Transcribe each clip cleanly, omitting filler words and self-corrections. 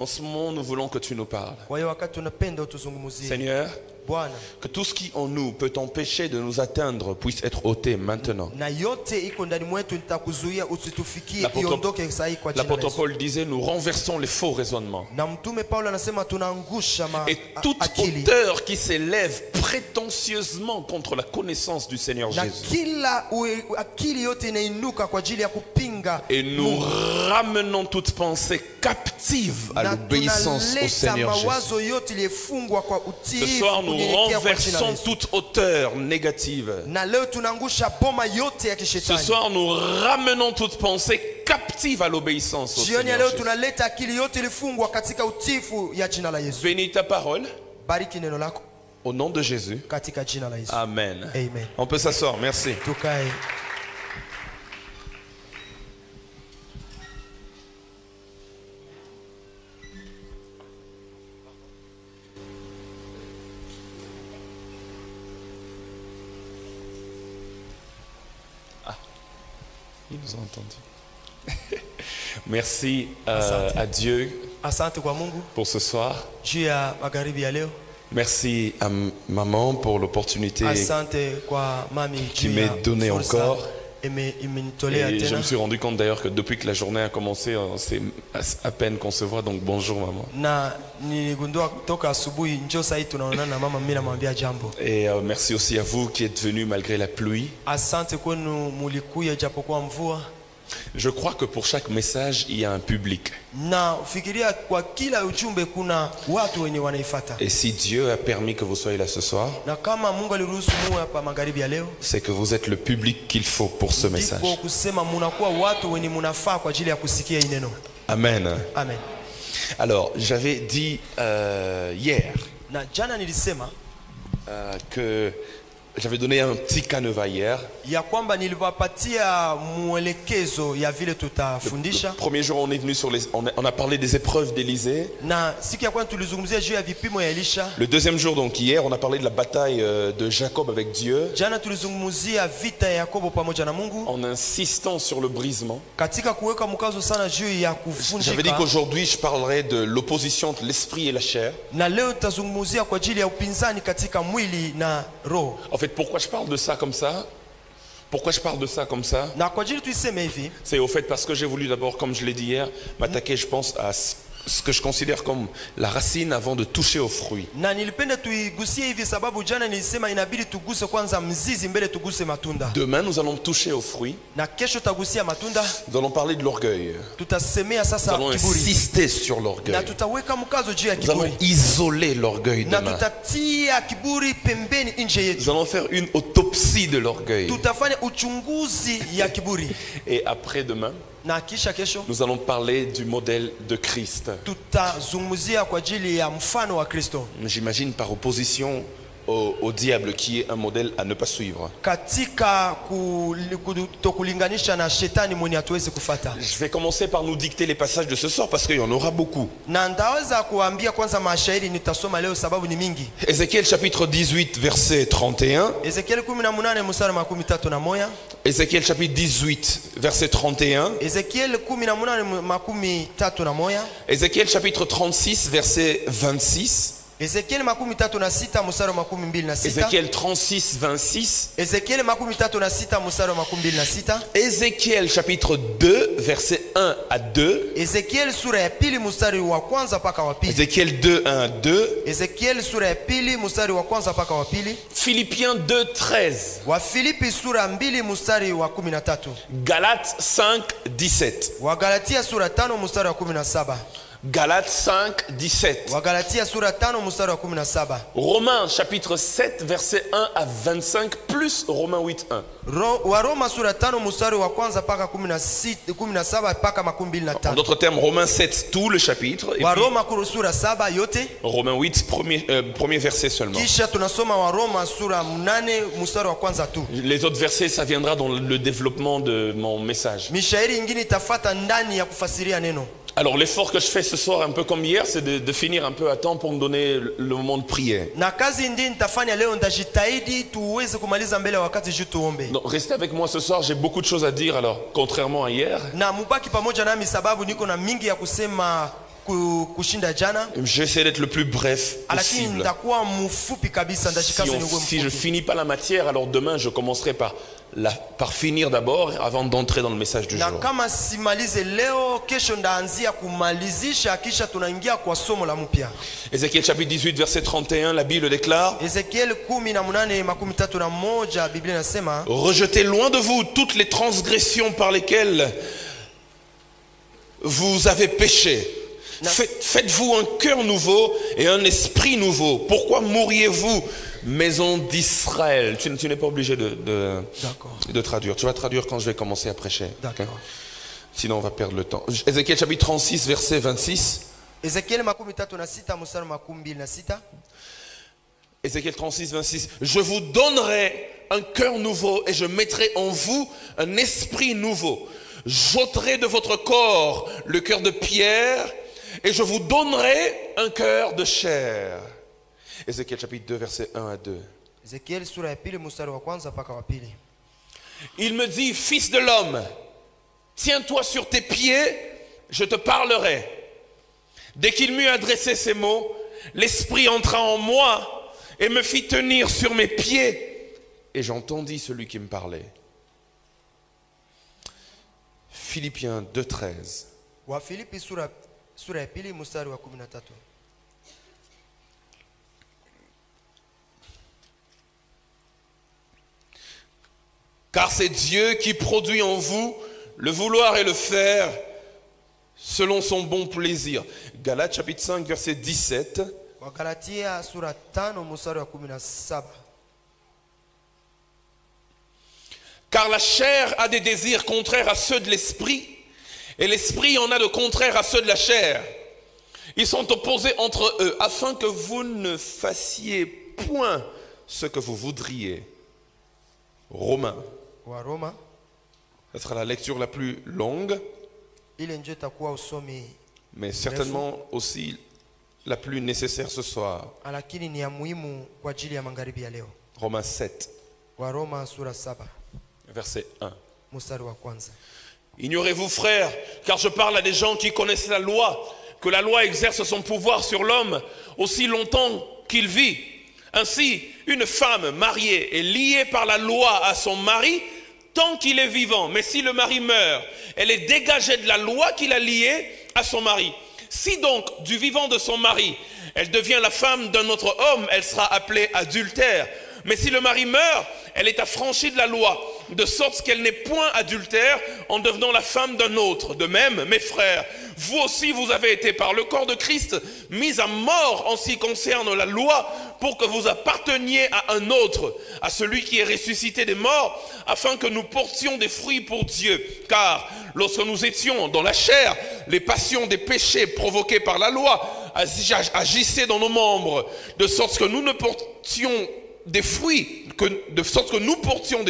En ce moment, nous voulons que tu nous parles. Seigneur, que tout ce qui en nous peut empêcher de nous atteindre puisse être ôté maintenant. L'apôtre Paul disait, nous renversons les faux raisonnements. Et toute hauteur qui s'élève prétentieusement contre la connaissance du Seigneur Jésus. Et nous ramenons toute pensée captive à l'obéissance au Seigneur Jésus. Ce soir, nous renversons toute hauteur négative. Ce soir, nous ramenons toute pensée captive à l'obéissance au Seigneur Jésus. Bénis ta parole. Au nom de Jésus. Amen. Amen. On peut s'asseoir. Merci. Il nous a entendu. Merci à Dieu pour ce soir. Merci à maman pour l'opportunité qui m'est donnée encore. Et je me suis rendu compte d'ailleurs que depuis que la journée a commencé, c'est à peine qu'on se voit, donc bonjour maman. Et merci aussi à vous qui êtes venus malgré la pluie. Je crois que pour chaque message, il y a un public. Et si Dieu a permis que vous soyez là ce soir, c'est que vous êtes le public qu'il faut pour ce message. Amen. Amen. Alors, j'avais dit hier que j'avais donné un petit canevas hier. Le premier jour, on est venu sur on a parlé des épreuves d'Élysée. Le deuxième jour, donc hier, on a parlé de la bataille de Jacob avec Dieu. En insistant sur le brisement. J'avais dit qu'aujourd'hui, je parlerai de l'opposition entre l'esprit et la chair. En fait, pourquoi je parle de ça comme ça? Pourquoi je parle de ça comme ça? C'est au fait parce que j'ai voulu d'abord, comme je l'ai dit hier, m'attaquer, je pense, à ce que je considère comme la racine avant de toucher au fruit. Demain, nous allons toucher au fruit. Nous allons parler de l'orgueil. Nous allons insister sur l'orgueil. Nous allons isoler l'orgueil demain. Nous allons faire une autopsie de l'orgueil. Et après-demain, nous allons parler du modèle de Christ. J'imagine par opposition au diable qui est un modèle à ne pas suivre. Je vais commencer par nous dicter les passages de ce soir parce qu'il y en aura beaucoup. Ézéchiel chapitre 18 verset 31. Ézéchiel chapitre 18 verset 31. Ézéchiel chapitre 36 verset 26. Ézéchiel 36, 26. Ézéchiel chapitre 2, verset 1 à 2. Ézéchiel 2, 1 à 2. Philippiens 2, 13. Galates 5, 17. Galates 5, 17. Romains chapitre 7 verset 1 à 25 plus Romains 8, 1. En d'autres termes, Romains 7 tout le chapitre. Et puis, Romains 8 premier verset seulement. Les autres versets, ça viendra dans le développement de mon message. Alors l'effort que je fais ce soir, un peu comme hier, c'est de finir un peu à temps pour me donner le moment de prière. Donc, restez avec moi ce soir, j'ai beaucoup de choses à dire, alors contrairement à hier. J'essaie d'être le plus bref possible. Si je finis pas la matière, alors demain je commencerai par finir d'abord avant d'entrer dans le message du jour. Ézéchiel chapitre 18 verset 31, la Bible déclare: rejetez loin de vous toutes les transgressions par lesquelles vous avez péché. Faites-vous un cœur nouveau et un esprit nouveau. Pourquoi mourriez-vous, maison d'Israël? Tu n'es pas obligé de traduire. Tu vas traduire quand je vais commencer à prêcher. Okay? Sinon on va perdre le temps. Ézéchiel chapitre 36 verset 26. Ézéchiel 36 26. Je vous donnerai un cœur nouveau et je mettrai en vous un esprit nouveau. J'ôterai de votre corps le cœur de pierre et je vous donnerai un cœur de chair. Ézéchiel chapitre 2 versets 1 à 2. Il me dit: fils de l'homme, tiens-toi sur tes pieds, je te parlerai. Dès qu'il m'eut adressé ces mots, l'esprit entra en moi et me fit tenir sur mes pieds, et j'entendis celui qui me parlait. Philippiens 2:13. Car c'est Dieu qui produit en vous le vouloir et le faire selon son bon plaisir. Galates chapitre 5 verset 17. Car la chair a des désirs contraires à ceux de l'esprit, et l'esprit en a de contraires à ceux de la chair. Ils sont opposés entre eux, afin que vous ne fassiez point ce que vous voudriez. Romains. Ce sera la lecture la plus longue, mais certainement aussi la plus nécessaire ce soir. Romains 7. Verset 1. Ignorez-vous, frères, car je parle à des gens qui connaissent la loi, que la loi exerce son pouvoir sur l'homme aussi longtemps qu'il vit. Ainsi, une femme mariée est liée par la loi à son mari tant qu'il est vivant. Mais si le mari meurt, elle est dégagée de la loi qui l'a liée à son mari. Si donc, du vivant de son mari, elle devient la femme d'un autre homme, elle sera appelée adultère. Mais si le mari meurt, elle est affranchie de la loi, de sorte qu'elle n'est point adultère en devenant la femme d'un autre. De même, mes frères, vous aussi vous avez été par le corps de Christ mis à mort en ce qui concerne la loi, pour que vous apparteniez à un autre, à celui qui est ressuscité des morts, afin que nous portions des fruits pour Dieu. Car lorsque nous étions dans la chair, les passions des péchés provoqués par la loi agissaient dans nos membres, de sorte que nous portions des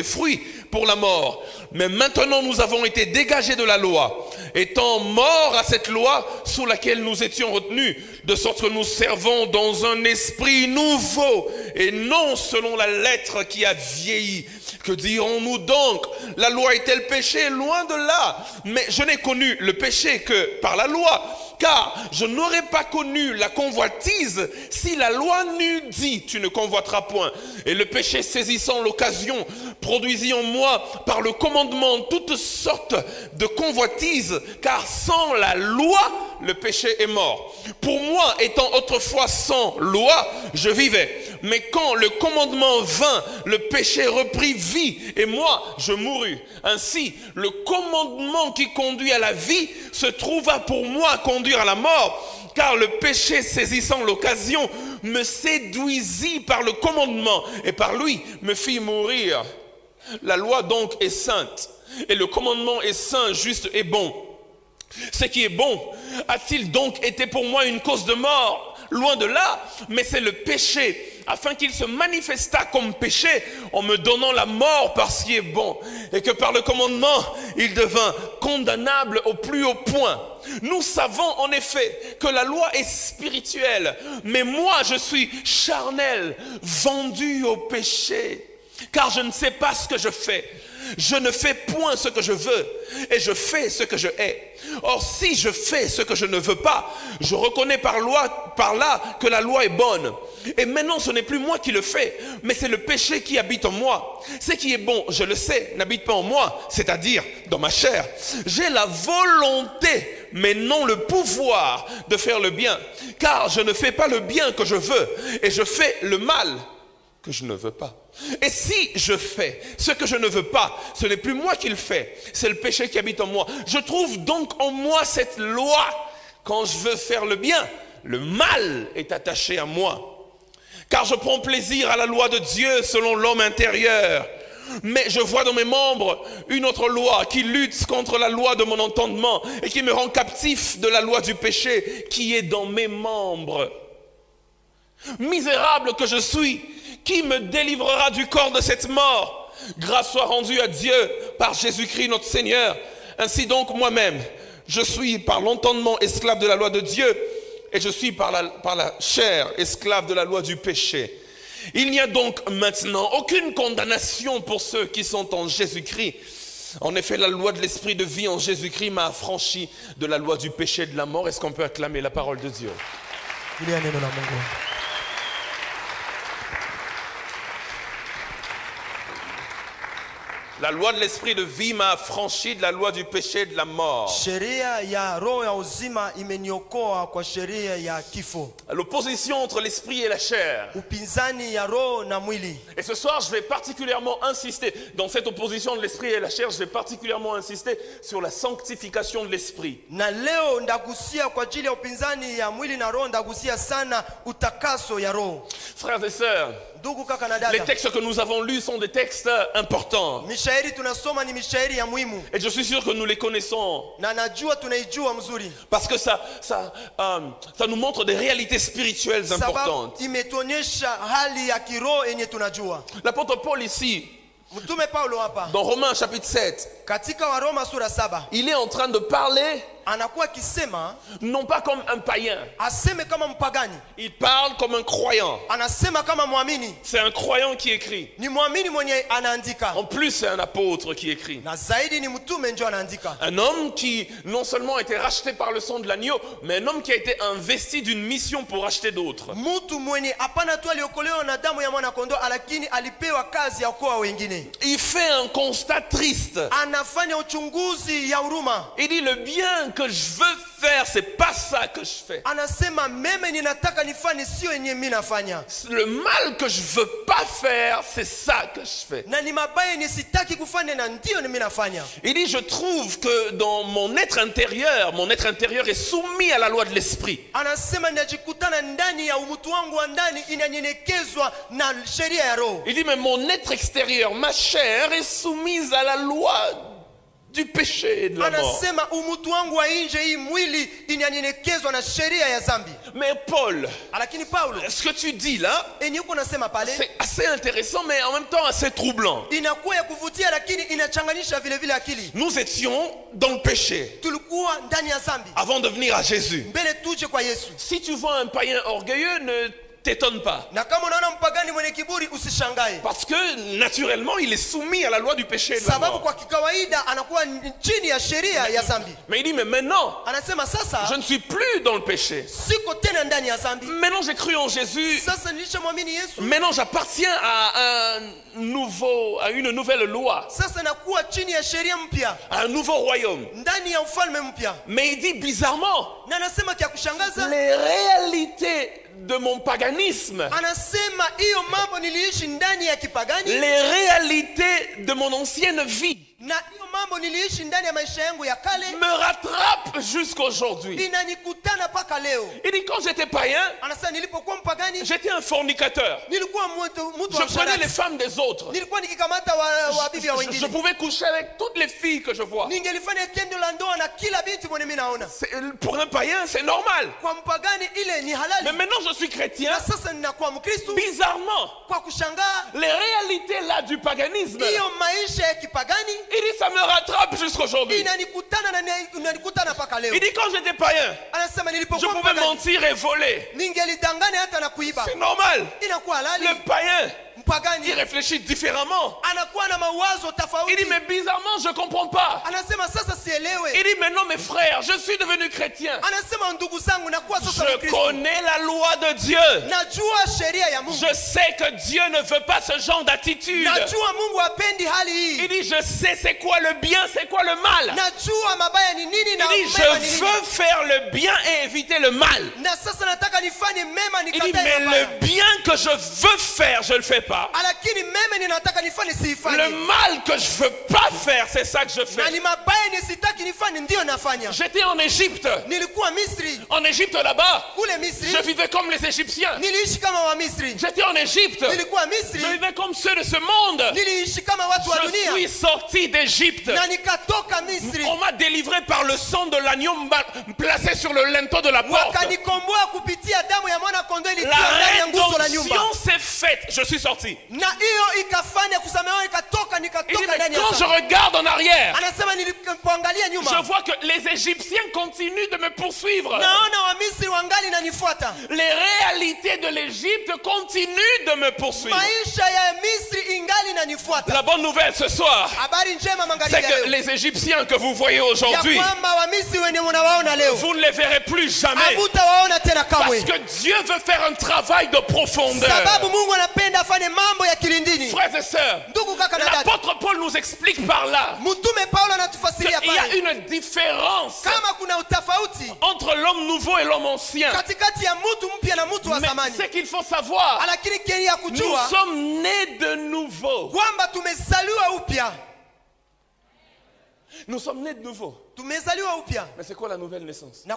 fruits pour la mort. Mais maintenant nous avons été dégagés de la loi, étant morts à cette loi sous laquelle nous étions retenus, de sorte que nous servons dans un esprit nouveau et non selon la lettre qui a vieilli. Que dirons-nous donc? La loi est-elle péché? Loin de là. Mais je n'ai connu le péché que par la loi, car je n'aurais pas connu la convoitise si la loi n'eût dit: tu ne convoiteras point. Et le péché, saisissant l'occasion, produisit en moi par le commandement toutes sortes de convoitises, car sans la loi, le péché est mort. Pour moi, étant autrefois sans loi, je vivais. Mais quand le commandement vint, le péché reprit vie, et moi, je mourus. Ainsi, le commandement qui conduit à la vie se trouva pour moi conduire à la mort, car le péché, saisissant l'occasion, me séduisit par le commandement, et par lui me fit mourir. La loi donc est sainte, et le commandement est saint, juste et bon. Ce qui est bon a-t-il donc été pour moi une cause de mort? Loin de là, mais c'est le péché, afin qu'il se manifestât comme péché en me donnant la mort par ce qui est bon, et que par le commandement, il devint condamnable au plus haut point. Nous savons en effet que la loi est spirituelle, mais moi je suis charnel, vendu au péché, car je ne sais pas ce que je fais. Je ne fais point ce que je veux et je fais ce que je hais. Or, si je fais ce que je ne veux pas, je reconnais par là que la loi est bonne. Et maintenant, ce n'est plus moi qui le fais, mais c'est le péché qui habite en moi. Ce qui est bon, je le sais, n'habite pas en moi, c'est-à-dire dans ma chair. J'ai la volonté, mais non le pouvoir de faire le bien. Car je ne fais pas le bien que je veux et je fais le mal que je ne veux pas. Et si je fais ce que je ne veux pas, ce n'est plus moi qui le fais, c'est le péché qui habite en moi. Je trouve donc en moi cette loi. Quand je veux faire le bien, le mal est attaché à moi. Car je prends plaisir à la loi de Dieu selon l'homme intérieur. Mais je vois dans mes membres une autre loi qui lutte contre la loi de mon entendement et qui me rend captif de la loi du péché qui est dans mes membres. Misérable que je suis, qui me délivrera du corps de cette mort? Grâce soit rendue à Dieu par Jésus-Christ notre Seigneur. Ainsi donc moi-même, je suis par l'entendement esclave de la loi de Dieu et je suis par la chair esclave de la loi du péché. Il n'y a donc maintenant aucune condamnation pour ceux qui sont en Jésus-Christ. En effet, la loi de l'esprit de vie en Jésus-Christ m'a affranchi de la loi du péché et de la mort. Est-ce qu'on peut acclamer la parole de Dieu? La loi de l'esprit de vie m'a affranchi de la loi du péché et de la mort. L'opposition entre l'esprit et la chair. Et ce soir, je vais particulièrement insister, dans cette opposition de l'esprit et la chair, je vais particulièrement insister sur la sanctification de l'esprit. Frères et sœurs, les textes que nous avons lus sont des textes importants. Et je suis sûr que nous les connaissons. Parce que ça nous montre des réalités spirituelles importantes. L'apôtre Paul ici, dans Romains chapitre 7, il est en train de parler non pas comme un païen. Il parle comme un croyant. C'est un croyant qui écrit. En plus, c'est un apôtre qui écrit. Un homme qui non seulement a été racheté par le sang de l'agneau, mais un homme qui a été investi d'une mission pour racheter d'autres. Il fait un constat triste. Il dit le bien que je veux faire, c'est pas ça que je fais. Le mal que je veux pas faire, c'est ça que je fais. Il dit je trouve que dans mon être intérieur est soumis à la loi de l'esprit. Il dit mais mon être extérieur, ma chair est soumise à la loi du péché et de la mort. Mais Paul, ce que tu dis là, c'est assez intéressant mais en même temps assez troublant. Nous étions dans le péché avant de venir à Jésus. Si tu vois un païen orgueilleux, ne t'étonne pas. Parce que naturellement il est soumis à la loi du péché et de la mort. Mais il dit mais maintenant je ne suis plus dans le péché. Maintenant j'ai cru en Jésus. Maintenant j'appartiens à une nouvelle loi, à un nouveau royaume. Mais il dit bizarrement, les réalités de mon paganisme, les réalités de mon ancienne vie me rattrape jusqu'aujourd'hui. Il dit quand j'étais païen, j'étais un fornicateur. Je prenais les femmes des autres. Je pouvais coucher avec toutes les filles que je vois. Pour un païen, c'est normal. Mais maintenant je suis chrétien. Bizarrement, les réalités là du paganisme, il dit ça me rattrape jusqu'aujourd'hui. Il dit quand j'étais païen, je pouvais mentir et voler. C'est normal. Le païen, il réfléchit différemment. Il dit mais bizarrement je ne comprends pas. Il dit mais non mes frères, je suis devenu chrétien. Je connais la loi de Dieu. Je sais que Dieu ne veut pas ce genre d'attitude. Il dit je sais c'est quoi le bien, c'est quoi le mal. Il dit je veux faire le bien et éviter le mal. Il dit mais le bien que je veux faire, je ne le fais pas. Le mal que je ne veux pas faire, c'est ça que je fais. J'étais en Égypte. En Égypte là-bas, je vivais comme les Égyptiens. J'étais en Égypte. Je vivais comme ceux de ce monde. Je suis sorti d'Égypte. On m'a délivré par le sang de l'agneau placé sur le linteau de la porte. La rédemption s'est faite. Je suis sorti. Il dit, mais quand je regarde en arrière, je vois que les Égyptiens continuent de me poursuivre. Les réalités de l'Égypte continuent de me poursuivre. La bonne nouvelle ce soir, c'est que les Égyptiens que vous voyez aujourd'hui, vous ne les verrez plus jamais. Parce que Dieu veut faire un travail de profondeur. Frères et sœurs, l'apôtre Paul nous explique par là qu'il y a une différence entre l'homme nouveau et l'homme ancien. Mais ce qu'il faut savoir, nous sommes nés de nouveau. Nous sommes nés de nouveau. Mais c'est quoi la nouvelle naissance? La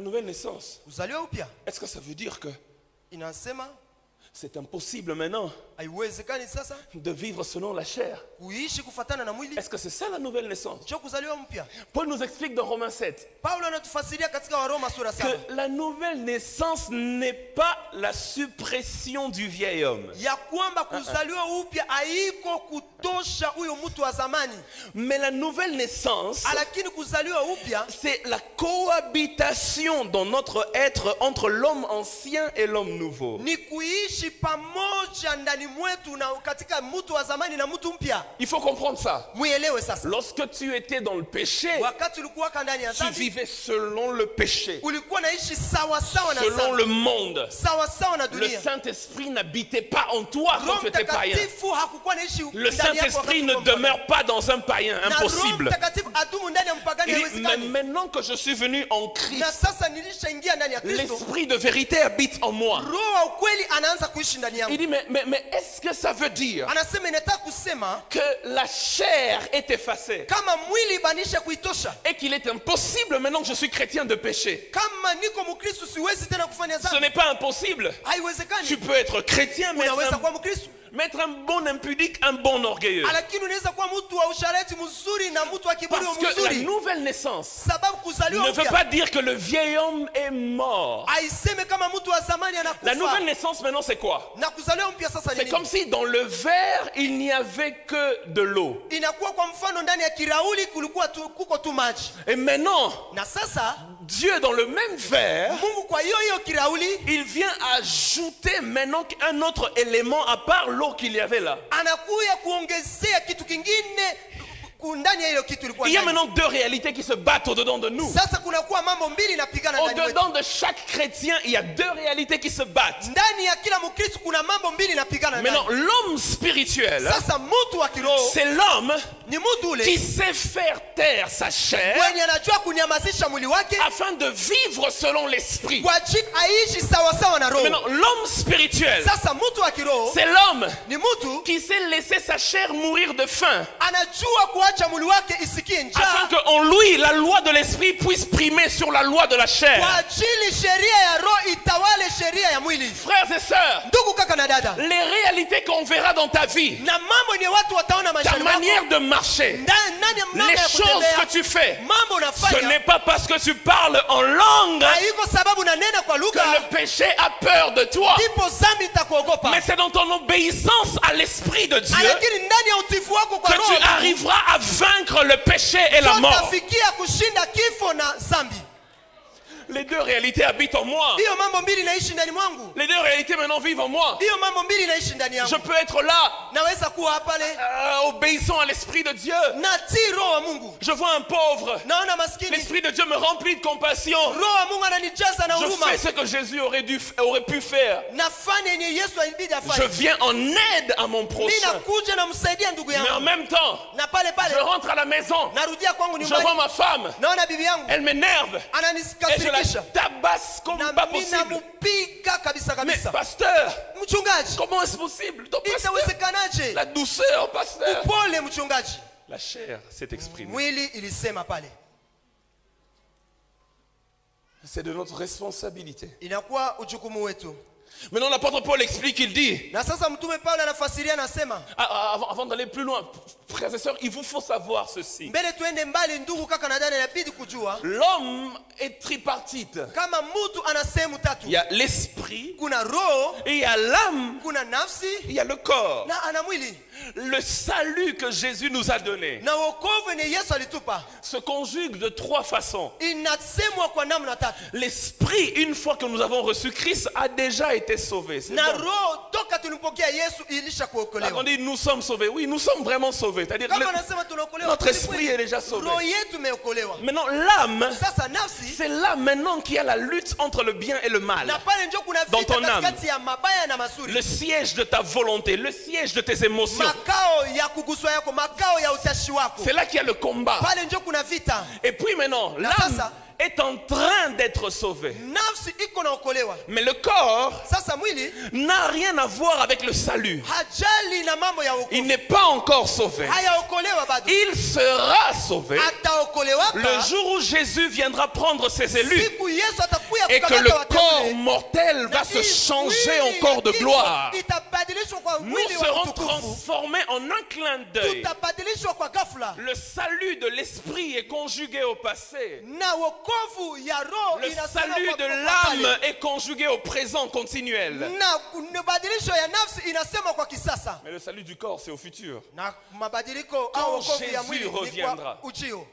nouvelle naissance, est-ce que ça veut dire que c'est impossible maintenant de vivre selon la chair? Est-ce que c'est ça la nouvelle naissance? Paul nous explique dans Romains 7 que la nouvelle naissance n'est pas la suppression du vieil homme. Mais la nouvelle naissance, c'est la cohabitation dans notre être entre l'homme ancien et l'homme nouveau. Il faut comprendre ça. Lorsque tu étais dans le péché, tu vivais selon le péché, selon le monde. Le Saint-Esprit n'habitait pas en toi quand tu étais païen. Le Saint-Esprit ne demeure pas dans un païen, impossible. Il dit, mais maintenant que je suis venu en Christ, l'Esprit de vérité habite en moi. Il dit, mais est-ce que ça veut dire que la chair est effacée et qu'il est impossible maintenant que je suis chrétien de pécher? Ce n'est pas impossible. Tu peux être chrétien mais être un bon impudique, un bon orgueilleux. Parce que la nouvelle naissance ne veut pas dire que le vieil homme est mort. La nouvelle naissance maintenant c'est quoi? C'est comme si dans le verre il n'y avait que de l'eau. Et maintenant Dieu dans le même verre, il vient ajouter maintenant un autre élément à part l'eau qu'il y avait là. Il y a maintenant deux réalités qui se battent au-dedans de nous. Au-dedans de chaque chrétien, il y a deux réalités qui se battent. Maintenant, l'homme spirituel, c'est l'homme qui sait faire taire sa chair afin de vivre selon l'esprit. Maintenant, l'homme spirituel, c'est l'homme qui sait laisser sa chair mourir de faim afin qu'en lui, la loi de l'esprit puisse primer sur la loi de la chair. Frères et sœurs, les réalités qu'on verra dans ta vie, ta manière de marcher, les choses que tu fais, ce n'est pas parce que tu parles en langue que le péché a peur de toi, mais c'est dans ton obéissance à l'esprit de Dieu que tu arriveras à vaincre le péché et la mort. Les deux réalités habitent en moi. Les deux réalités maintenant vivent en moi. Je peux être là, obéissant à l'Esprit de Dieu. Je vois un pauvre. L'Esprit de Dieu me remplit de compassion. Je fais ce que Jésus aurait pu faire. Je viens en aide à mon prochain. Mais en même temps, je rentre à la maison. Je vois ma femme. Elle m'énerve. Et je la tabasse comme pas possible. Mais pasteur, comment est-ce possible? Pasteur, la douceur, pasteur. La chair s'est exprimée. C'est de notre responsabilité. Maintenant l'apôtre Paul explique, il dit, avant d'aller plus loin, frères et sœurs, il vous faut savoir ceci. L'homme est tripartite. Il y a l'esprit, et il y a l'âme, il y a le corps. Le salut que Jésus nous a donné se conjugue de trois façons. L'esprit, une fois que nous avons reçu Christ, a déjà été sauvé. Bon. On dit nous sommes sauvés. Oui, nous sommes vraiment sauvés. C'est-à-dire notre esprit est déjà sauvé. Maintenant, l'âme, c'est là maintenant qu'il y a la lutte entre le bien et le mal. Dans ton âme, le siège de ta volonté, le siège de tes émotions. C'est là qu'il y a le combat. Et puis maintenant, l'âme est en train d'être sauvé. Mais le corps n'a rien à voir avec le salut. Il n'est pas encore sauvé. Il sera sauvé le jour où Jésus viendra prendre ses élus et que le corps mortel va se changer en corps de gloire. Nous serons transformés en un clin d'œil. Le salut de l'esprit est conjugué au passé. Le salut de l'âme est conjugué au présent continuel. Mais le salut du corps, c'est au futur. Quand Jésus reviendra,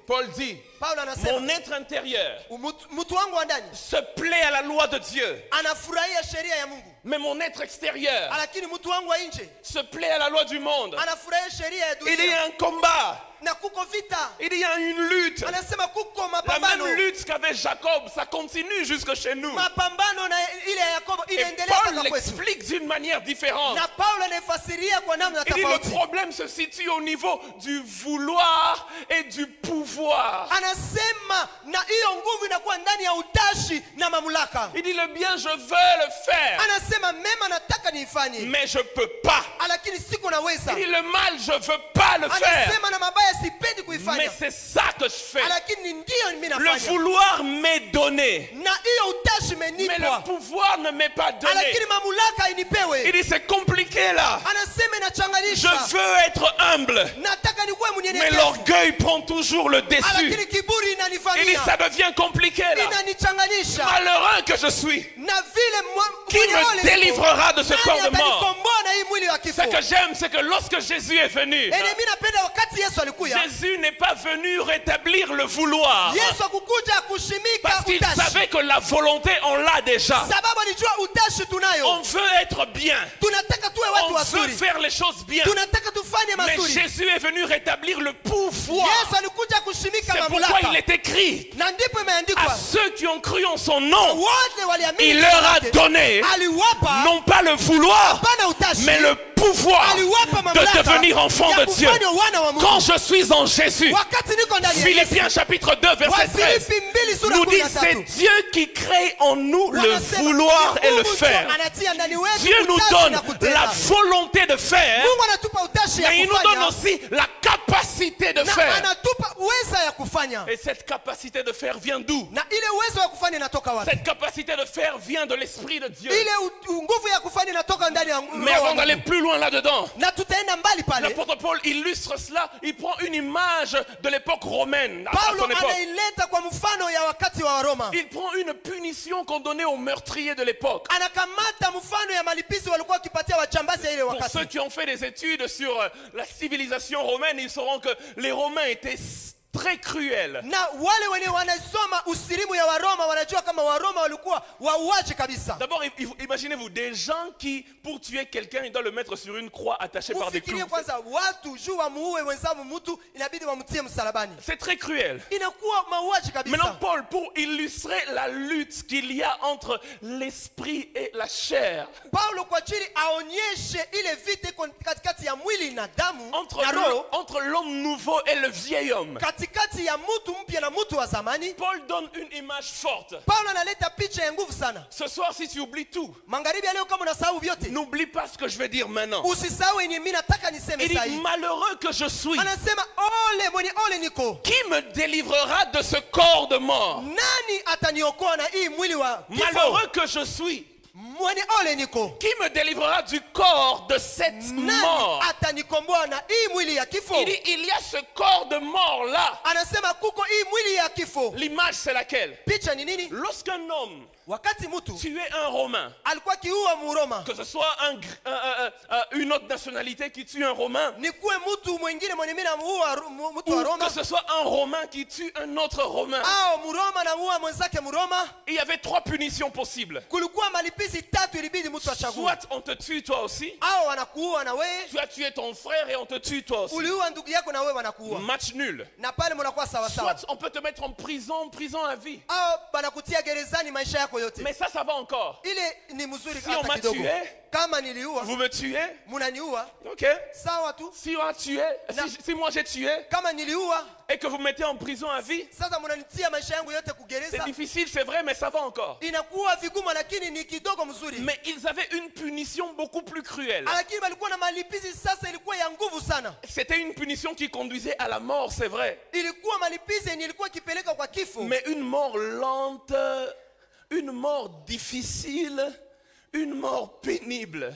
Paul dit, mon être intérieur se plaît à la loi de Dieu. Mais mon être extérieur se plaît à la loi du monde. Il y a un combat. Il y a une lutte. La même lutte qu'avait Jacob, ça continue jusque chez nous. Et Paul l'explique d'une manière différente. Il dit le problème se situe au niveau du vouloir et du pouvoir. Il dit le bien je veux le faire, mais je ne peux pas. Il dit le mal je ne veux pas le faire, mais c'est ça que je fais. Le vouloir m'est donné, mais le pouvoir ne m'est pas donné. Il dit c'est compliqué là. Je veux être humble, mais l'orgueil prend toujours le dessus. Il dit ça devient compliqué là. Malheureux que je suis. Qui me délivrera de ce corps de mort? Ce que j'aime, c'est que lorsque Jésus est venu, Jésus n'est pas venu rétablir le vouloir, parce qu'il savait que la volonté on l'a déjà. On veut être bien, on veut faire les choses bien, mais Jésus est venu rétablir le pouvoir. C'est pourquoi il est écrit à ceux qui ont cru en son nom, il leur a donné non pas le vouloir, mais le pouvoir de devenir enfant de Dieu. Quand je suis en Jésus, Philippiens chapitre 2 verset 13 nous dit c'est Dieu qui crée en nous le vouloir et le faire. Dieu nous donne la volonté de faire, mais il nous donne aussi la capacité de faire. Et cette capacité de faire vient d'où? Cette capacité de faire vient de l'Esprit de Dieu. Mais avant d'aller plus loin là-dedans, l'apôtre Paul illustre cela. Il prend une image de l'époque romaine. Il prend une punition qu'on donnait aux meurtriers de l'époque. Pour ceux qui ont fait des études sur la civilisation romaine, ils sauront que les Romains étaient très cruel. D'abord, imaginez-vous des gens qui, pour tuer quelqu'un, ils doivent le mettre sur une croix attachée par des clous. C'est très cruel. Maintenant, Paul, pour illustrer la lutte qu'il y a entre l'esprit et la chair, entre l'homme nouveau et le vieil homme, Paul donne une image forte. Ce soir, si tu oublies tout, n'oublie pas ce que je vais dire maintenant. Il dit, malheureux que je suis, qui me délivrera de ce corps de mort? Malheureux que je suis, qui me délivrera du corps de cette mort? Il dit, il y a ce corps de mort là. L'image c'est laquelle? Lorsqu'un homme tuait un Romain, que ce soit une autre nationalité qui tue un Romain, ou que ce soit un Romain qui tue un autre Romain, il y avait 3 punitions possibles. Soit on te tue toi aussi, tu as tué ton frère et on te tue toi aussi. Match nul. Soit on peut te mettre en prison à vie. Mais ça va encore. Si on m'a tué, vous me tuez, ok. Si on a tué, si moi j'ai tué, et que vous me mettez en prison à vie, c'est difficile, c'est vrai, mais ça va encore. Mais ils avaient une punition beaucoup plus cruelle. C'était une punition qui conduisait à la mort, c'est vrai. Mais une mort lente, une mort difficile, une mort pénible.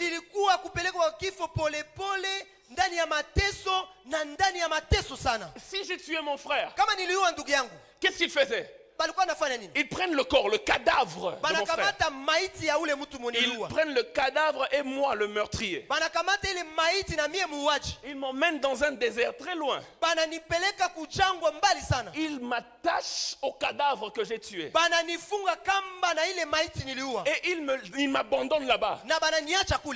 Si j'ai tué mon frère, qu'est-ce qu'il faisait? Ils prennent le corps, le cadavre de mon frère. Ils prennent le cadavre et moi, le meurtrier. Ils m'emmènent dans un désert très loin. Ils m'attachent au cadavre que j'ai tué. Et ils m'abandonnent là-bas.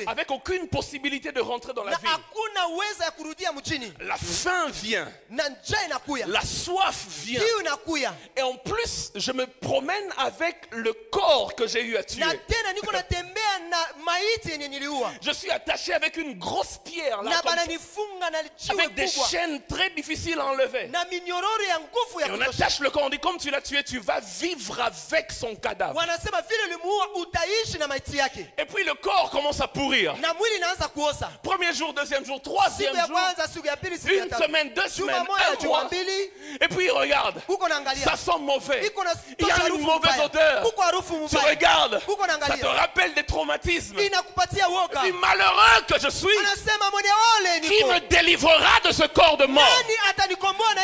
Avec aucune possibilité de rentrer dans la ville. La faim vient. La soif vient. Et en plus, je me promène avec le corps que j'ai eu à tuer. Je suis attaché avec une grosse pierre là, avec des chaînes très difficiles à enlever. Et on attache le corps, on dit comme tu l'as tué, tu vas vivre avec son cadavre. Et puis le corps commence à pourrir. Premier jour, deuxième jour, troisième jour, une semaine, 2 semaines, 1 mois. Et puis regarde, ça sent mauvais. Il y a une mauvaise odeur. Tu regardes, ça te rappelle des traumatismes. Et puis malheureux que je suis, qui me délivrera de ce corps de mort?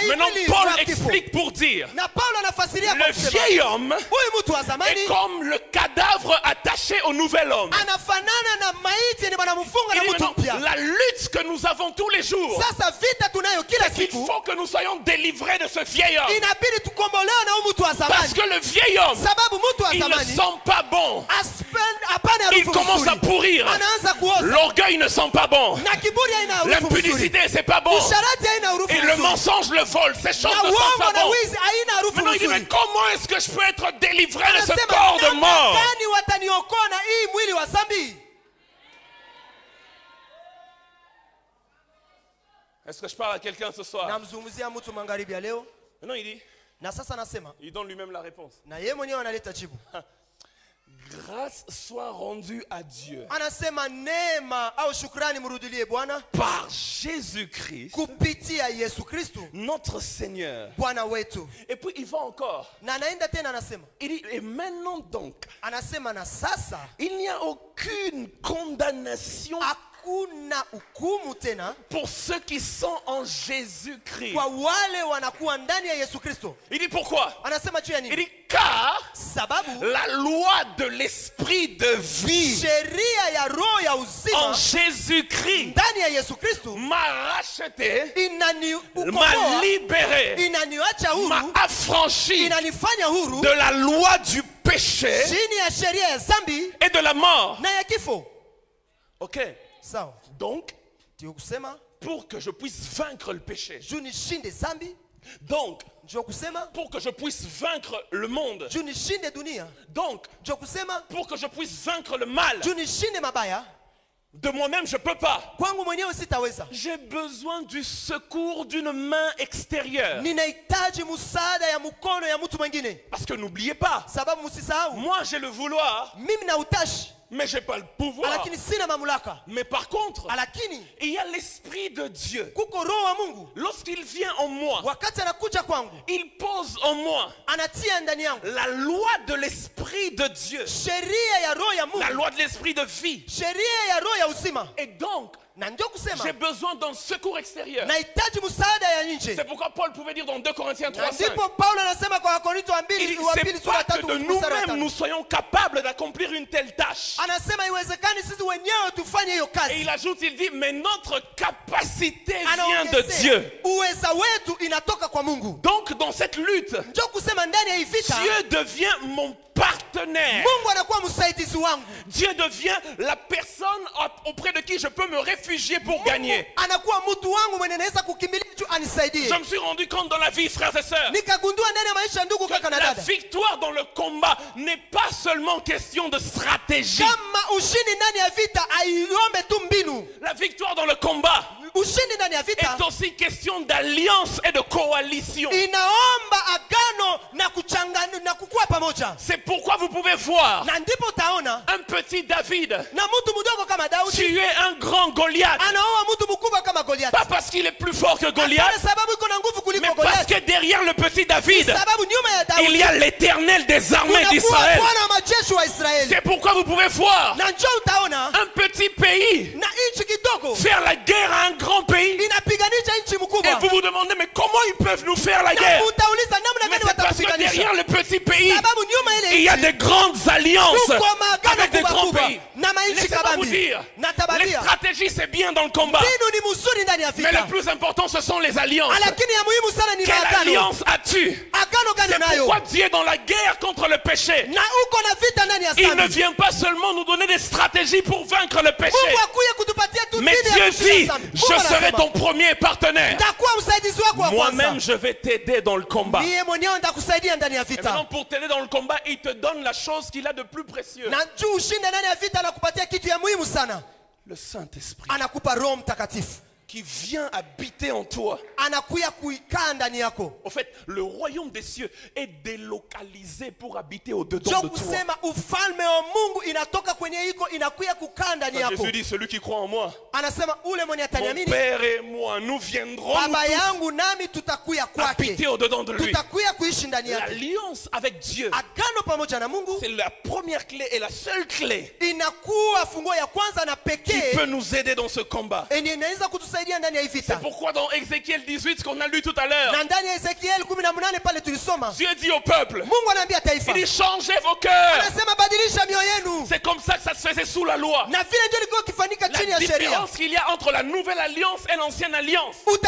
Maintenant Paul explique pour dire, le vieil homme est comme le cadavre attaché au nouvel homme. Et maintenant, la lutte que nous avons tous les jours, c'est qu'il faut que nous soyons délivrés de ce vieil homme. Parce que le vieil homme, il ne sent pas bon. Il commence à pourrir. L'orgueil ne sent pas bon. L'impudicité, c'est pas bon. Et le mensonge, le vol, ces choses ne sont pas bon. Maintenant il dit, mais comment est-ce que je peux être délivré de ce corps de mort? Est-ce que je parle à quelqu'un ce soir? Maintenant il dit, il donne lui-même la réponse. Grâce soit rendue à Dieu par Jésus-Christ, notre Seigneur. Et puis il va encore. Il dit, et maintenant donc, il n'y a aucune condamnation pour ceux qui sont en Jésus-Christ. Il dit pourquoi? Il dit car la loi de l'esprit de vie en Jésus-Christ m'a racheté, m'a libéré, m'a affranchi de la loi du péché et de la mort. Ok. Donc, pour que je puisse vaincre le péché, donc, pour que je puisse vaincre le monde, donc, pour que je puisse vaincre le mal, de moi-même je ne peux pas. J'ai besoin du secours d'une main extérieure. Parce que n'oubliez pas, moi j'ai le vouloir, mais je n'ai pas le pouvoir. Mais par contre, il y a l'Esprit de Dieu. Lorsqu'il vient en moi, il pose en moi la loi de l'Esprit de Dieu, la loi de l'Esprit de vie. Et donc, j'ai besoin d'un secours extérieur. C'est pourquoi Paul pouvait dire dans 2 Corinthiens 3:5, c'est pas que de nous-mêmes nous soyons capables d'accomplir une telle tâche. Et il ajoute, il dit, mais notre capacité vient de Dieu. Donc dans cette lutte, Dieu devient mon partenaire. Dieu devient la personne auprès de qui je peux me réfugier pour gagner. Je me suis rendu compte dans la vie, frères et sœurs, que la victoire dans le combat n'est pas seulement question de stratégie. La victoire dans le combat est aussi question d'alliance et de coalition. C'est pourquoi vous pouvez voir un petit David tuer un grand Goliath. Pas parce qu'il est plus fort que Goliath, mais parce que derrière le petit David, il y a l'Éternel des armées d'Israël. C'est pourquoi vous pouvez voir un petit pays faire la guerre à un grand pays. Et vous vous demandez, mais comment ils peuvent nous faire la guerre? Mais c'est parce que derrière le petit pays, il y a des grandes alliances avec des grands pays. Laissez-moi vous dire, les stratégies c'est bien dans le combat, mais le plus important ce sont les alliances. Quelle alliance as-tu? C'est pourquoi Dieu est dans la guerre contre le péché. Il ne vient pas seulement nous donner des stratégies pour vaincre le péché, mais Dieu dit, je serai ton premier partenaire. Moi-même je vais t'aider dans le combat. Et maintenant pour t'aider dans le combat, il te donne la chose qu'il a de plus précieux, le Saint-Esprit, qui vient habiter en toi. En fait, le royaume des cieux est délocalisé pour habiter au-dedans de toi. Jésus dit, celui qui croit en moi, mon Père et moi, nous viendrons habiter au-dedans de lui. L'alliance avec Dieu, c'est la première clé et la seule clé qui peut nous aider dans ce combat. C'est pourquoi dans Ézéchiel 18, ce qu'on a lu tout à l'heure, Dieu dit au peuple, il dit changez vos cœurs. C'est comme ça que ça se faisait sous la loi. La différence qu'il y a entre la nouvelle alliance et l'ancienne alliance, c'est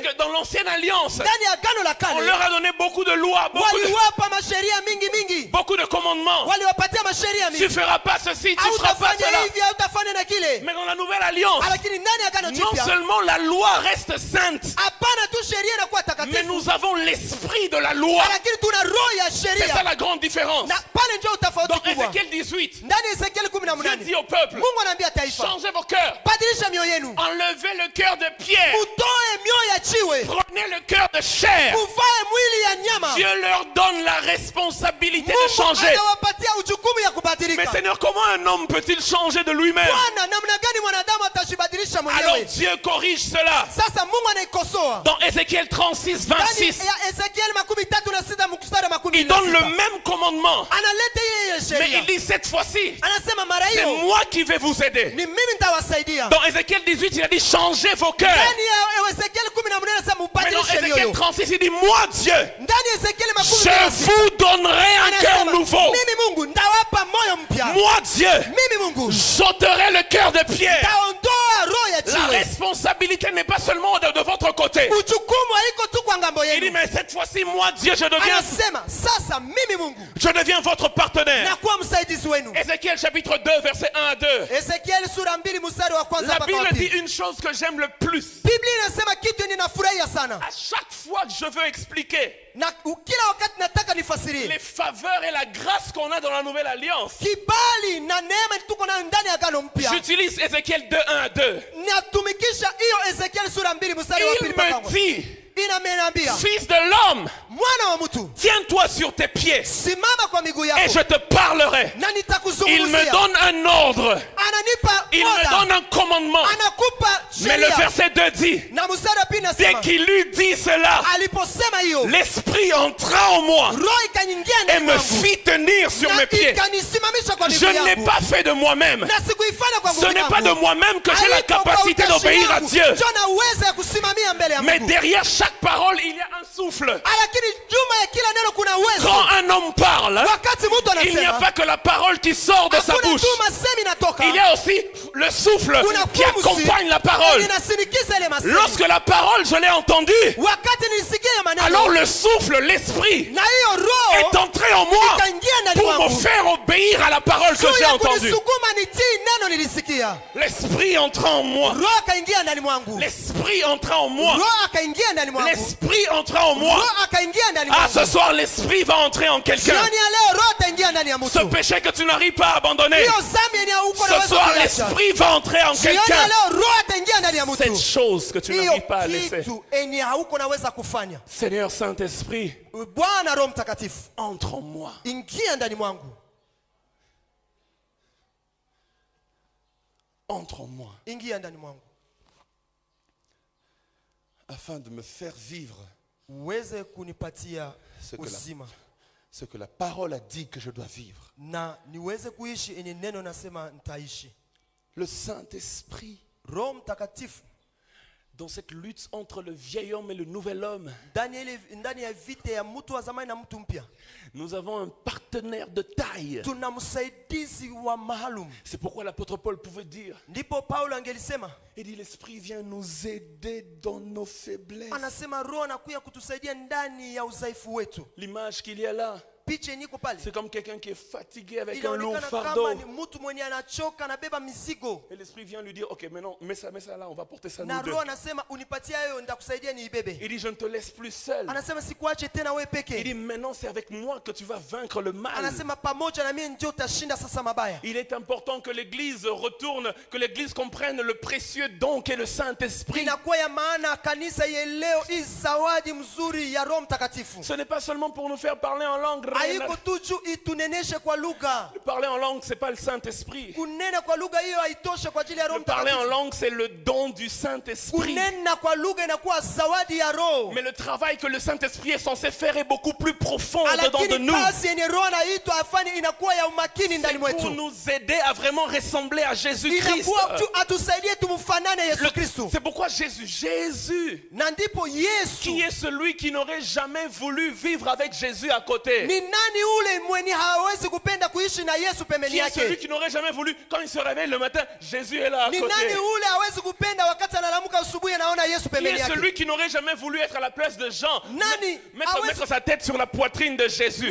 que dans l'ancienne alliance, on leur a donné beaucoup de lois, beaucoup de commandements. Tu ne feras pas ceci, tu ne feras pas cela. Mais dans la nouvelle alliance, non seulement la loi reste sainte, mais nous avons l'esprit de la loi. C'est ça la grande différence. Dans Ézéchiel 18, Dieu dit au peuple, changez vos cœurs, enlevez le cœur de pierre, prenez le cœur de chair. Dieu leur donne la responsabilité de changer. Mais Seigneur, comment un homme peut-il changer de lui-même? Alors Dieu corrige cela. Dans Ézéchiel 36, 26, il donne le même commandement. Mais il dit cette fois-ci, c'est moi qui vais vous aider. Dans Ézéchiel 18, il a dit changez vos cœurs. Mais dans Ézéchiel 36, il dit moi Dieu, je vous donnerai un cœur nouveau. Moi Dieu, j'ôterai le cœur de pierre. La responsabilité n'est pas seulement de votre côté. Il dit mais cette fois-ci moi Dieu, je deviens votre partenaire. Ézéchiel chapitre 2 verset 1 à 2. La Bible dit une chose que j'aime le plus. À chaque fois que je veux expliquer les faveurs et la grâce qu'on a dans la nouvelle alliance, j'utilise Ézéchiel 2, 1 à 2. Il me dit, fils de l'homme, tiens-toi sur tes pieds et je te parlerai. Il me donne un ordre, il me donne un commandement. Mais le verset 2 dit, dès qu'il eut dit cela, l'esprit entra en moi et me fit tenir sur mes pieds. Je ne l'ai pas fait de moi-même. Ce n'est pas de moi-même que j'ai la capacité d'obéir à Dieu. Mais derrière chaque parole, il y a un souffle. Quand un homme parle, il n'y a pas que la parole qui sort de sa bouche. Il y a aussi le souffle qui accompagne la parole. Lorsque la parole, je l'ai entendue, alors le souffle, l'esprit, est entré en moi pour me faire obéir à la parole que j'ai entendue. L'esprit entra en moi. L'esprit entra en moi. L'esprit entra en moi. Ah, ce soir, l'esprit va entrer en quelqu'un. Ce péché que tu n'arrives pas à abandonner, ce soir, l'esprit va entrer en quelqu'un. Cette chose que tu n'arrives pas à laisser. Seigneur Saint-Esprit, entre en moi. Entre en moi. Afin de me faire vivre ce que la parole a dit que je dois vivre. Le Saint-Esprit, dans cette lutte entre le vieil homme et le nouvel homme, nous avons un partenaire de taille. C'est pourquoi l'apôtre Paul pouvait dire, il dit l'Esprit vient nous aider dans nos faiblesses. L'image qu'il y a là, c'est comme quelqu'un qui est fatigué avec un lourd fardeau. Et l'esprit vient lui dire, ok, maintenant, mets ça là, on va porter ça nous deux. Il dit, je ne te laisse plus seul. Il dit, maintenant c'est avec moi que tu vas vaincre le mal. Il est important que l'Église retourne, que l'Église comprenne le précieux don qu'est le Saint-Esprit. Ce n'est pas seulement pour nous faire parler en langue. Le parler en langue, ce n'est pas le Saint-Esprit. Le parler en langue, c'est le don du Saint-Esprit. Mais le travail que le Saint-Esprit est censé faire est beaucoup plus profond dedans de nous. C'est pour nous aider à vraiment ressembler à Jésus-Christ. C'est pourquoi Jésus, qui est celui qui n'aurait jamais voulu vivre avec Jésus à côté. Qui est celui qui n'aurait jamais voulu, quand il se réveille le matin, Jésus est là à côté. Qui est celui qui n'aurait jamais voulu être à la place de Jean, mettre sa tête sur la poitrine de Jésus.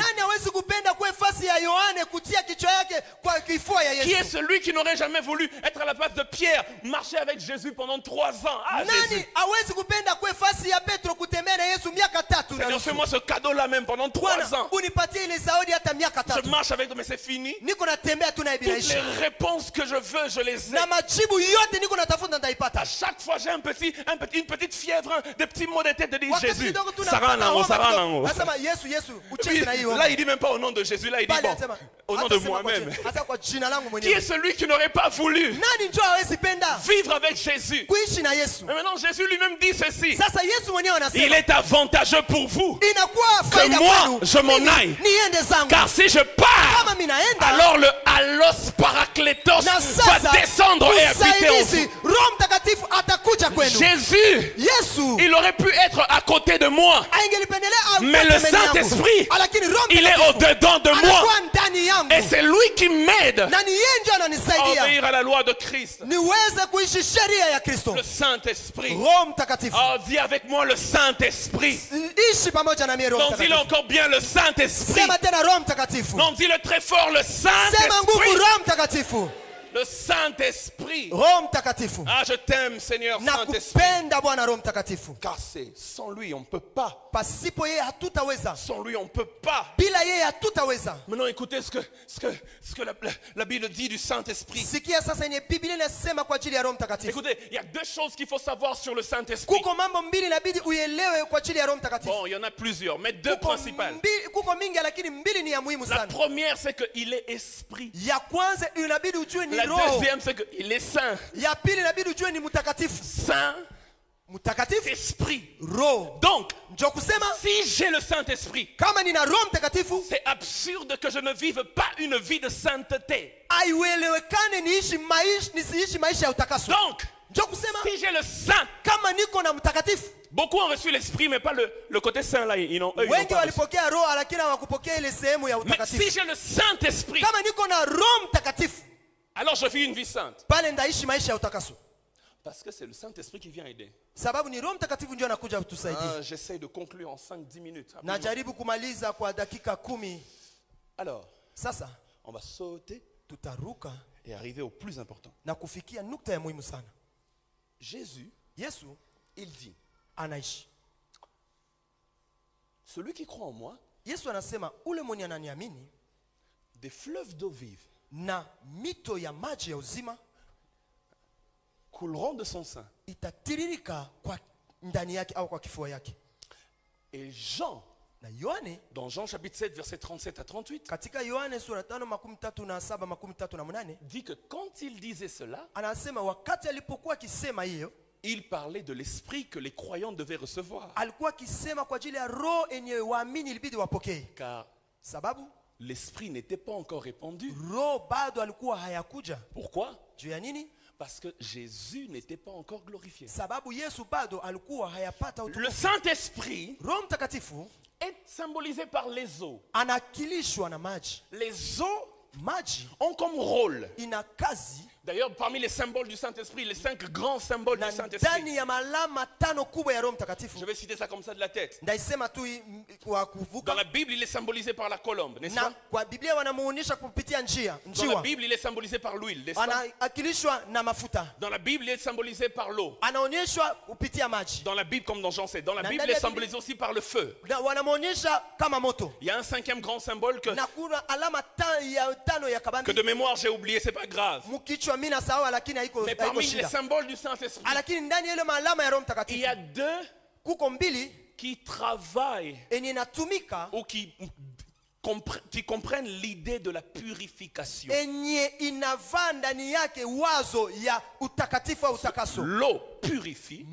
Qui est celui qui n'aurait jamais voulu être à la place de Pierre, marcher avec Jésus pendant 3 ans? Ah, Jésus. Seigneur, fais-moi ce cadeau-là même pendant 3 ans. Je marche avec toi, mais c'est fini. Toutes les réponses que je veux, je les ai. À chaque fois, j'ai une petite fièvre, des petits mots de tête de dire Jésus. Sarah Nango, Sarah Nango. Là, il dit même pas au nom de Jésus, là, il dit bon, au nom de moi-même. Qui est celui qui n'aurait pas voulu vivre avec Jésus? Mais maintenant, Jésus lui-même dit ceci. Il est avantageux pour vous que moi, je m'en aille. Car si je pars, alors le Allos Parakletos va descendre et habiter en vous. Jésus, il aurait pu être à côté de moi. Mais le Saint-Esprit, il est au-dedans de moi. Et c'est lui qui m'aide à obéir à la loi de Christ. Le Saint-Esprit. Oh, dis avec moi le Saint-Esprit. Non, dis-le encore bien, le Saint-Esprit. Non, dis-le très fort, le Saint-Esprit. Le Saint-Esprit. Ah, je t'aime, Seigneur Saint-Esprit. Car c'est sans lui, on ne peut pas. Sans lui, on ne peut pas. Maintenant, écoutez ce que la Bible dit du Saint-Esprit. Écoutez, il y a 2 choses qu'il faut savoir sur le Saint-Esprit. Bon, il y en a plusieurs, mais 2 principales. La première, c'est qu'il est esprit. La deuxième, c'est qu'il est saint. Saint, esprit. Donc, si j'ai le Saint-Esprit, c'est absurde que je ne vive pas une vie de sainteté. Donc, si j'ai le Saint, beaucoup ont reçu l'Esprit, mais pas le côté saint là. Ils n'ont pas reçu. Mais si j'ai le Saint-Esprit, alors je vis une vie sainte. Parce que c'est le Saint-Esprit qui vient aider. J'essaie de conclure en 5-10 minutes. Alors, on va sauter et arriver au plus important. Jésus, il dit, celui qui croit en moi, des fleuves d'eau vive couleront de son sein. Et Jean, dans Jean chapitre 7 verset 37 à 38, dit que quand il disait cela, il parlait de l'esprit que les croyants devaient recevoir. Car l'esprit n'était pas encore répandu. Pourquoi? Parce que Jésus n'était pas encore glorifié. Le Saint-Esprit est symbolisé par les eaux. Les eaux ont comme rôle. D'ailleurs, parmi les symboles du Saint-Esprit, les 5 grands symboles du Saint-Esprit, je vais citer ça comme ça de la tête. Dans la Bible, il est symbolisé par la colombe, n'est-ce pas? Dans la Bible, il est symbolisé par l'huile, n'est-ce pas? Dans la Bible, il est symbolisé par l'eau. Dans la Bible, comme dans Jean 7, dans la Bible, il est symbolisé aussi par le feu. Il y a un 5e grand symbole que de mémoire j'ai oublié, c'est pas grave. Mais parmi les symboles du Saint-Esprit, il y a 2 qui travaillent ou qui comprennent l'idée de la purification. L'eau purifie,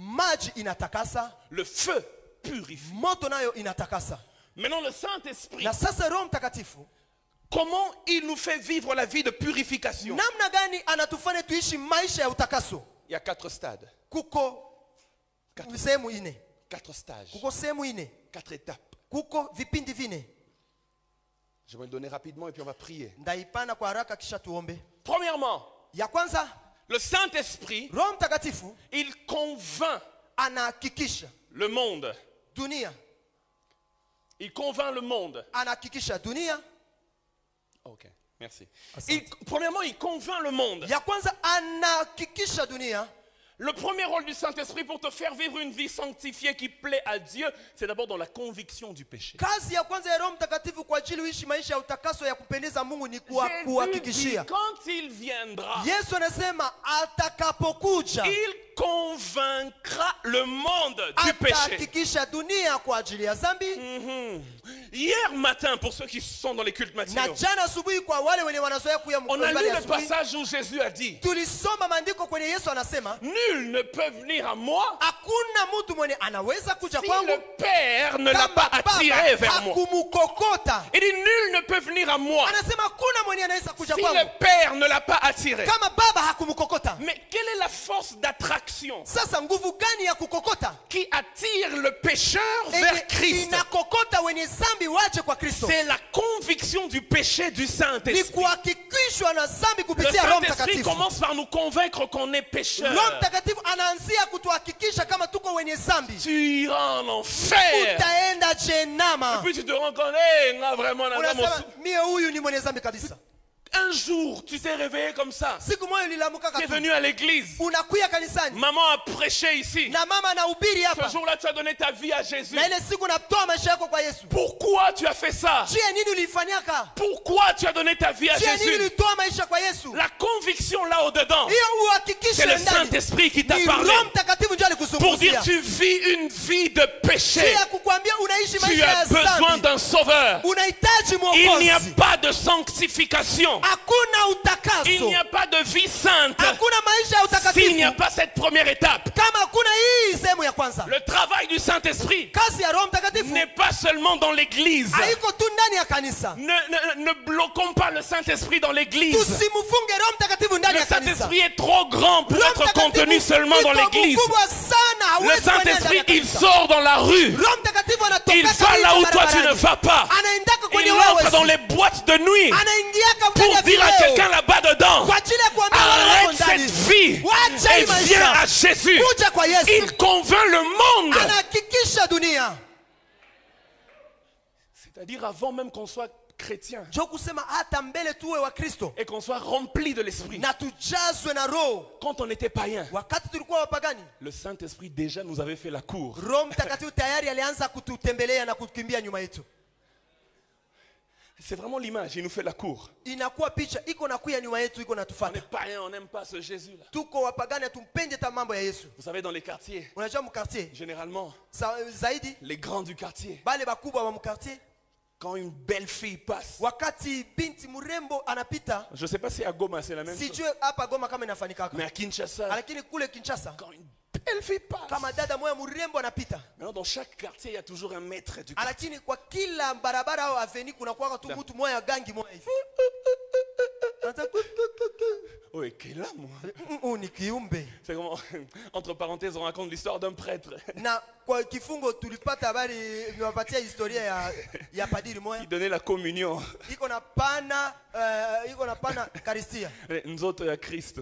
le feu purifie. Maintenant le Saint-Esprit, comment il nous fait vivre la vie de purification? Il y a 4 stades. 4 stages. 4 étapes. Je vais le donner rapidement et puis on va prier. Premièrement, le Saint-Esprit, il convainc le monde. Il convainc le monde. Ok, Merci. Premièrement, il convainc le monde. Le premier rôle du Saint-Esprit pour te faire vivre une vie sanctifiée qui plaît à Dieu, c'est d'abord dans la conviction du péché. Quand il viendra, il convaincra le monde du péché. Hier matin, pour ceux qui sont dans les cultes matinaux, on a lu le passage où Jésus a dit: nul ne peut venir à moi si le Père ne l'a pas attiré vers moi. Il dit: nul ne peut venir à moi si le Père ne l'a pas attiré. Mais quelle est la force d'attraction qui attire le pécheur vers Christ? C'est la conviction du péché du Saint-Esprit. Le Saint-Esprit commence par nous convaincre qu'on est pécheur. Tu iras en enfer. Et puis tu te reconnais, vraiment. Un jour, tu t'es réveillé comme ça. Tu es venu à l'église. Maman a prêché ici. Ce jour-là, tu as donné ta vie à Jésus. Pourquoi tu as fait ça? Pourquoi tu as donné ta vie à Jésus? La conviction là au-dedans, c'est le Saint-Esprit qui t'a parlé pour dire: tu vis une vie de péché. Tu as besoin d'un sauveur. Il n'y a pas de sanctification. Il n'y a pas de vie sainte s'il n'y a pas cette première étape. Le travail du Saint-Esprit n'est pas seulement dans l'église. Ne bloquons pas le Saint-Esprit dans l'église. Le Saint-Esprit est trop grand pour être contenu seulement dans l'église. Le Saint-Esprit, il sort dans la rue. Il va là où toi tu ne vas pas. Il entre dans les boîtes de nuit pour dire à quelqu'un là-bas dedans: arrête cette vie et viens à Jésus. Il convainc le monde. C'est-à-dire avant même qu'on soit chrétien et qu'on soit rempli de l'esprit. Quand on était païen, le Saint-Esprit déjà nous avait fait la cour. C'est vraiment l'image, il nous fait la cour. On est païen, on n'aime pas ce Jésus-là. Vous savez, dans les quartiers, généralement, les grands du quartier, quand une belle fille passe, je ne sais pas si à Goma c'est la même chose, mais à Kinshasa, quand une belle fille passe, maintenant dans chaque quartier il y a toujours un maître du quartier. Oui, quel âme. C'est comment, entre parenthèses, on raconte l'histoire d'un prêtre. Il donnait la communion. Nous autres à Christ.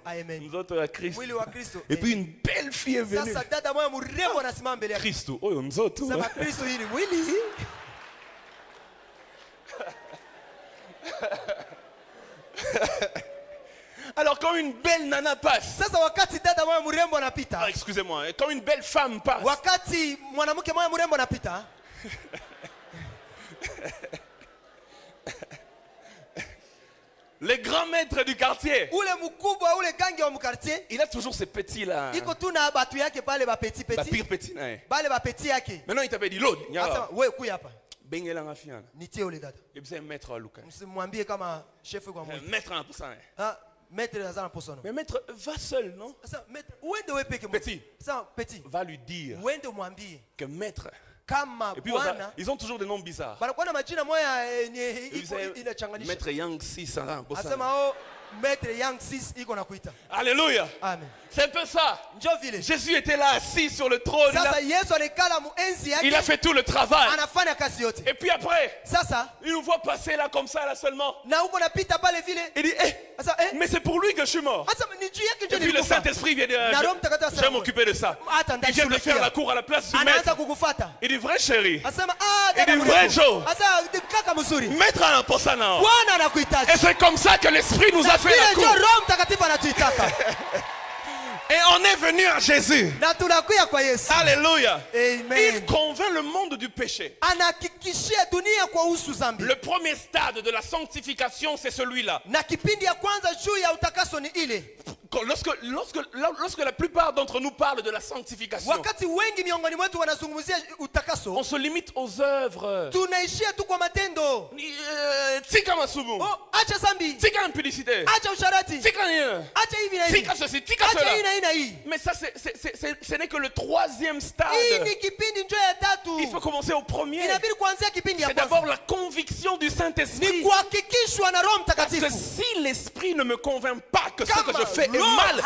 Amen. Nous autres à Christ. Et puis une belle fille est venue. Christ. Oh, nous autres. Alors quand une belle nana passe, excusez-moi, quand une belle femme passe, les grands maîtres du quartier, il a toujours ces petits là. Pire petit. Maintenant il t'appelle dit l'autre. Bengela ngafia. Nitie ole dada. Yebisa maître wa Luka. Msimwambie kama chef kwa mmoja. Maître en pour ça. Ah, maître azana posono. Mais maître va seul, non? Ça maître uende wewe peke petit. Ça petit. Va lui dire. Uende mwambie que maître kama bwana. Ils ont toujours des noms bizarres. Banakuwa na majina moya inachanganyisha. Maître Yang 600 pour ça. Asema oh Alléluia. Amen. C'est un peu ça. Jésus était là assis sur le trône. Il a fait tout le travail. Et puis après, il nous voit passer là comme ça là seulement. Il dit, mais c'est pour lui que je suis mort. Et puis le Saint-Esprit vient dire, je vais m'occuper de ça. Il vient de faire la cour à la place du maître. Il dit, vrai chéri. Il dit, vrai Joe. Maître à l'imposant. Et c'est comme ça que l'Esprit nous a fait la cour. Et on est venu à Jésus. Alléluia. Il convainc le monde du péché. Le premier stade de la sanctification, c'est celui-là. Lorsque la plupart d'entre nous parlent de la sanctification, on se limite aux œuvres. Tika masumu. Tika impudicité. Tika ceci, tika cela. Mais ça, ce n'est que le troisième stade. Il faut commencer au premier. C'est d'abord la conviction du Saint-Esprit. Parce que si l'Esprit ne me convainc pas que ce que je fais est mal,